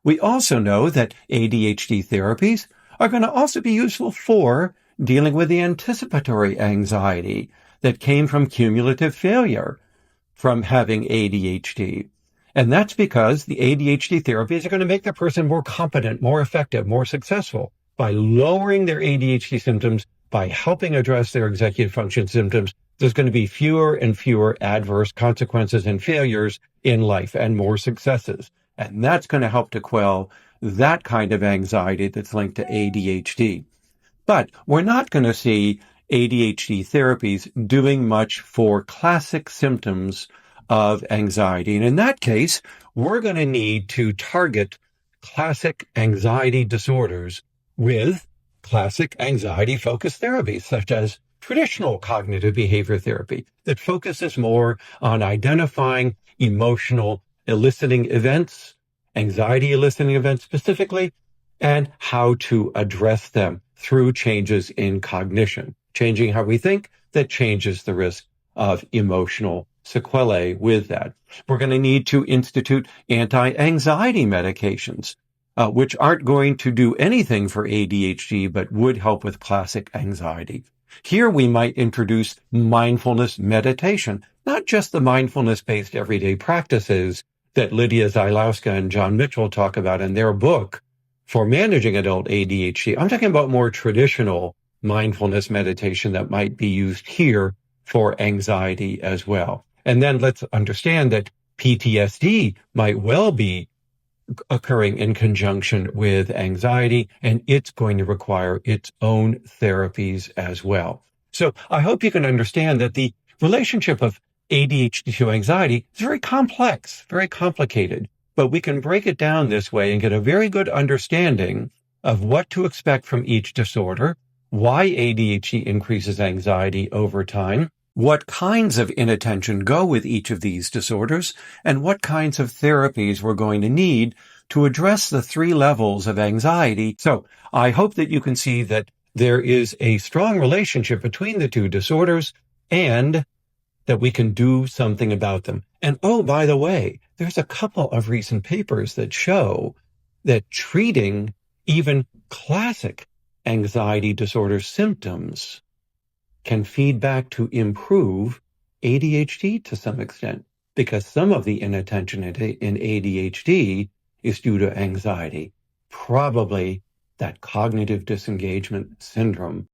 We also know that ADHD therapies are going to also be useful for dealing with the anticipatory anxiety that came from cumulative failure from having ADHD. And that's because the ADHD therapies are going to make the person more competent, more effective, more successful by lowering their ADHD symptoms, by helping address their executive function symptoms. There's going to be fewer and fewer adverse consequences and failures in life and more successes. And that's going to help to quell that kind of anxiety that's linked to ADHD. But we're not going to see ADHD therapies doing much for classic symptoms of anxiety. And in that case, we're going to need to target classic anxiety disorders with classic anxiety-focused therapies, such as traditional cognitive behavior therapy that focuses more on identifying emotional eliciting events, anxiety eliciting events specifically, and how to address them through changes in cognition. Changing how we think, that changes the risk of emotional sequelae with that. We're going to need to institute anti-anxiety medications, which aren't going to do anything for ADHD, but would help with classic anxiety. Here we might introduce mindfulness meditation, not just the mindfulness-based everyday practices that Lydia Zylowska and John Mitchell talk about in their book for managing adult ADHD. I'm talking about more traditional mindfulness meditation that might be used here for anxiety as well. And then let's understand that PTSD might well be occurring in conjunction with anxiety, and it's going to require its own therapies as well. So I hope you can understand that the relationship of ADHD to anxiety is very complex, very complicated, but we can break it down this way and get a very good understanding of what to expect from each disorder, why ADHD increases anxiety over time, what kinds of inattention go with each of these disorders, and what kinds of therapies we're going to need to address the three levels of anxiety. So I hope that you can see that there is a strong relationship between the two disorders and that we can do something about them. And oh, by the way, there's a couple of recent papers that show that treating even classic anxiety disorder symptoms can feed back to improve ADHD to some extent, because some of the inattention in ADHD is due to anxiety, probably that cognitive disengagement syndrome